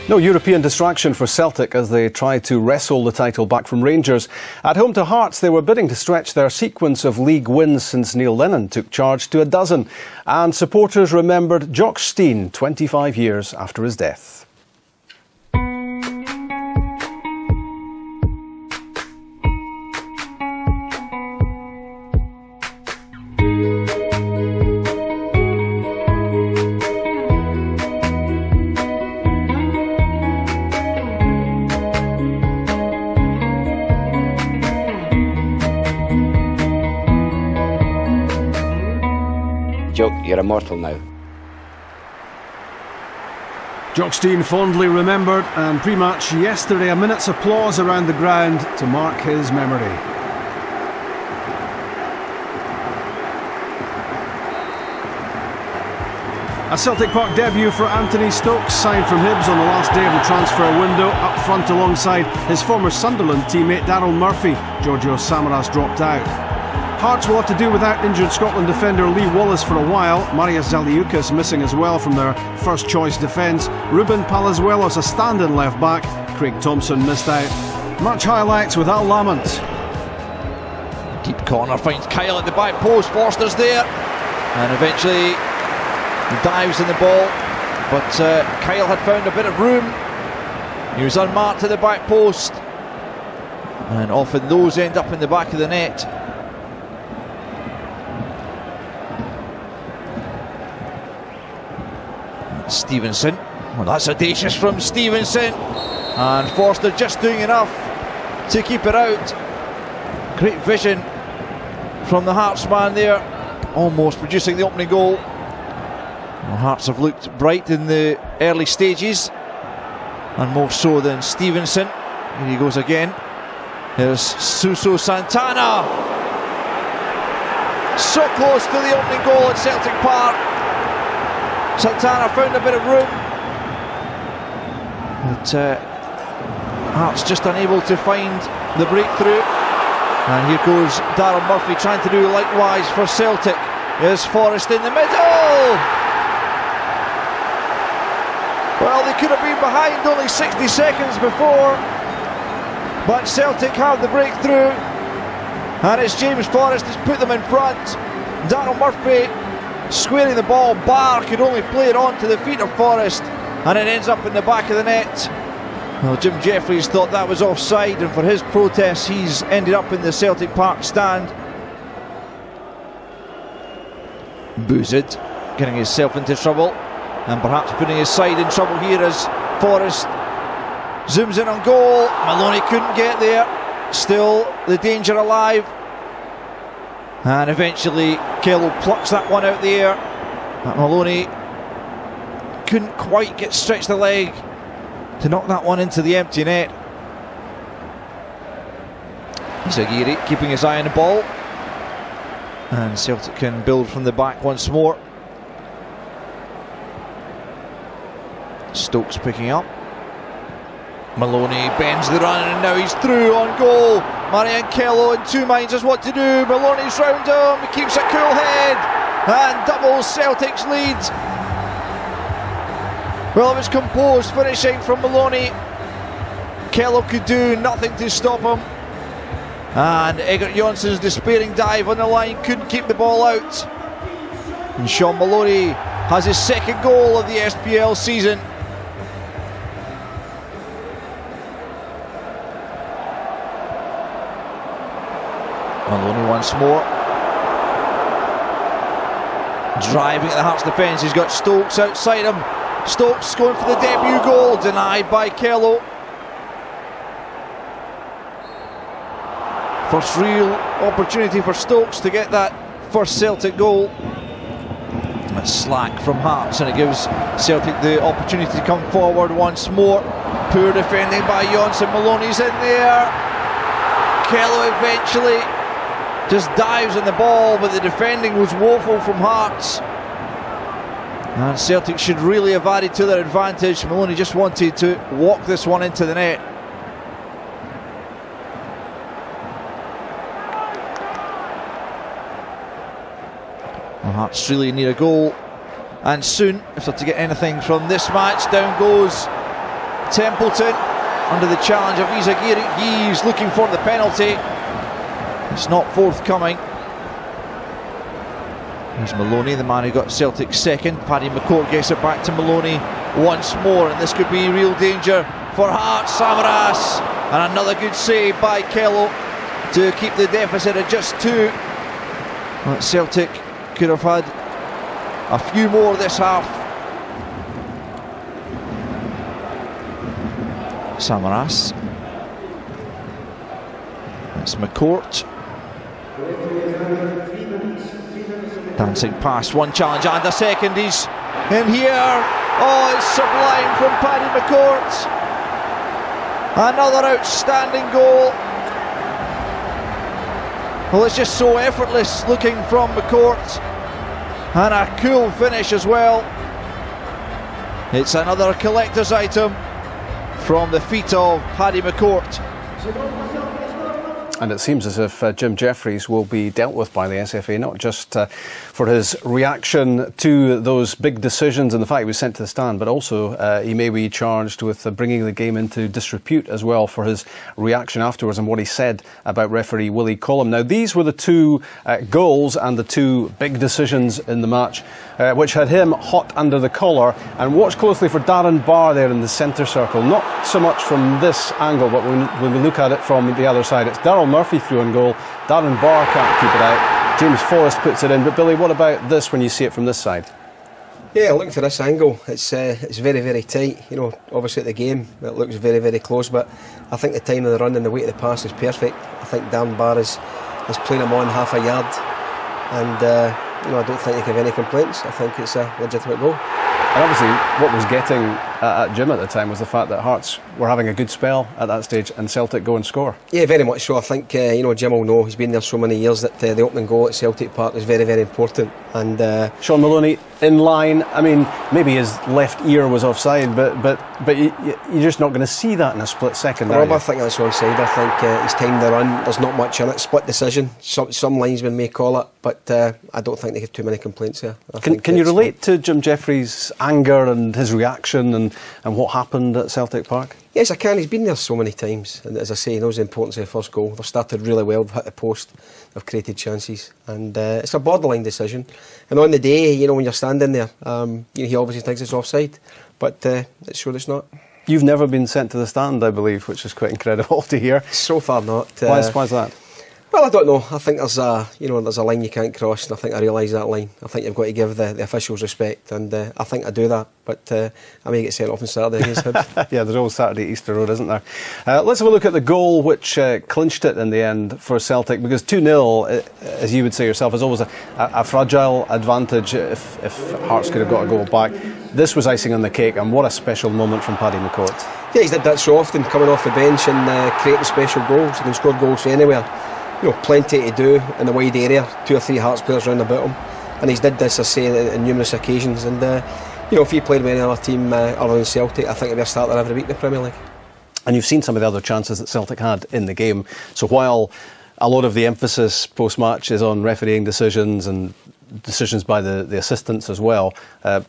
No European distraction for Celtic as they tried to wrestle the title back from Rangers. At home to Hearts, they were bidding to stretch their sequence of league wins since Neil Lennon took charge to a dozen. And supporters remembered Jock Stein 25 years after his death. Jock, you're immortal now. Jock Stein fondly remembered, and pre-match yesterday a minute's applause around the ground to mark his memory. A Celtic Park debut for Anthony Stokes, signed from Hibs on the last day of the transfer window, up front alongside his former Sunderland teammate Daryl Murphy. Giorgio Samaras dropped out. Hearts will have to do without injured Scotland defender Lee Wallace for a while. Marius Zaliukas missing as well from their first choice defence. Ruben Palazuelos a stand-in left back. Craig Thompson missed out. Match highlights with Al Lamont. Deep corner finds Kyle at the back post. Forster's there, and eventually he dives in the ball, but Kyle had found a bit of room. He was unmarked at the back post, and often those end up in the back of the net. Stevenson, well, that's audacious from Stevenson, and Forster just doing enough to keep it out. Great vision from the Hearts man there, almost producing the opening goal. Well, Hearts have looked bright in the early stages, and more so than Stevenson. Here he goes again. Here's Suso Santana, so close to the opening goal at Celtic Park. Santana found a bit of room, but Hearts just unable to find the breakthrough. And here goes Daryl Murphy trying to do likewise for Celtic. Here's Forrest in the middle. Well, they could have been behind only 60 seconds before, but Celtic have the breakthrough, and it's James Forrest who's put them in front. Daryl Murphy squaring the ball. Barr could only play it on to the feet of Forrest, and it ends up in the back of the net. Well, Jim Jeffries thought that was offside, and for his protest he's ended up in the Celtic Park stand. Boozid getting himself into trouble, and perhaps putting his side in trouble here as Forrest zooms in on goal. Maloney couldn't get there. Still the danger alive. And eventually Kello plucks that one out the air. But Maloney couldn't quite stretch the leg to knock that one into the empty net. Izagiri keeping his eye on the ball, and Celtic can build from the back once more. Stokes picking up. Maloney bends the run, and now he's through on goal. Marian Kello in two minds as what to do. Maloney's round him, he keeps a cool head and doubles Celtic's lead. Well, it was composed finishing from Maloney. Kello could do nothing to stop him, and Egert Jonsson's despairing dive on the line couldn't keep the ball out. And Sean Maloney has his second goal of the SPL season. Maloney once more, driving at the Hearts defence. He's got Stokes outside him. Stokes going for the debut goal, denied by Kello. First real opportunity for Stokes to get that first Celtic goal. That's slack from Hearts, and it gives Celtic the opportunity to come forward once more. Poor defending by Jonsson. Maloney's in there. Kello eventually just dives on the ball, but the defending was woeful from Hearts, and Celtic should really have added to their advantage. Maloney just wanted to walk this one into the net. Well, Hearts really need a goal, and soon, if they're to get anything from this match. Down goes Templeton under the challenge of Izagiri. He's looking for the penalty. It's not forthcoming. Here's Maloney, the man who got Celtic second. Paddy McCourt gets it back to Maloney once more, and this could be real danger for Hearts. Samaras, and another good save by Kello to keep the deficit at just 2. Well, Celtic could have had a few more this half. Samaras. That's McCourt. Dancing past, one challenge and a second. He's in here. Oh, it's sublime from Paddy McCourt. Another outstanding goal. Well, it's just so effortless looking from McCourt. And a cool finish as well. It's another collector's item from the feet of Paddy McCourt. And it seems as if Jim Jeffries will be dealt with by the SFA, not just for his reaction to those big decisions and the fact he was sent to the stand, but also he may be charged with bringing the game into disrepute as well for his reaction afterwards and what he said about referee Willie Collum. Now, these were the 2 goals and the 2 big decisions in the match, which had him hot under the collar. And watch closely for Darren Barr there in the centre circle. Not so much from this angle, but when we look at it from the other side, it's Daryl Murphy through on goal. Darren Barr can't keep it out. James Forrest puts it in. But Billy, what about this when you see it from this side? Yeah, looking for this angle, it's very, very tight. You know, obviously at the game it looks very, very close, but I think the time of the run and the weight of the pass is perfect. I think Darren Barr is playing him on half a yard, and you know, I don't think they have any complaints. I think it's a legitimate goal. And obviously what was getting at Jim at the time was the fact that Hearts were having a good spell at that stage and Celtic go and score. Yeah, very much so. I think you know, Jim will know, he's been there so many years, that the opening goal at Celtic Park is very, very important. And Sean Maloney in line. I mean, maybe his left ear was offside, but you're just not going to see that in a split second. Rob, I think that's onside. I think he's timed the run. There's not much in it. Split decision. Some linesmen may call it, but I don't think they have too many complaints here. Can you relate to Jim Jeffries' anger and his reaction and what happened at Celtic Park? Yes, I can. He's been there so many times, and as I say, he knows the importance of the first goal. They've started really well, they've hit the post, they've created chances, and it's a borderline decision. And on the day, you know, when you're standing there, you know, he obviously thinks it's offside, but it's sure it's not. You've never been sent to the stand, I believe, which is quite incredible to hear. So far not. Why's that? Well, I don't know. I think there's a line you can't cross, and I think I realise that line. I think you've got to give the officials respect, and I think I do that. But I may get sent off on Saturday against Hibs. Yeah, there's always Saturday Easter Road, isn't there? Let's have a look at the goal which clinched it in the end for Celtic, because 2-0, as you would say yourself, is always a fragile advantage if Hearts could have got a goal back. This was icing on the cake, and what a special moment from Paddy McCourt. Yeah, he's did that so often, coming off the bench and creating special goals. He can score goals from anywhere. You know, plenty to do in the wide area, 2 or 3 Hearts players round about him, and he's did this, I say, on numerous occasions. And you know, if he played with any other team other than Celtic, I think he'd be a starter every week in the Premier League. And you've seen some of the other chances that Celtic had in the game. So while a lot of the emphasis post-match is on refereeing decisions and decisions by the assistants as well,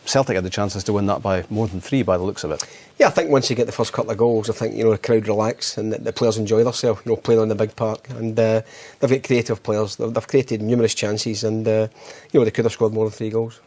Celtic had the chances to win that by more than 3 by the looks of it. Yeah, I think once you get the first couple of goals, I think, you know, the crowd relax and the players enjoy themselves, you know, playing on the big park. And they've got creative players. They've created numerous chances, and you know, they could have scored more than 3 goals.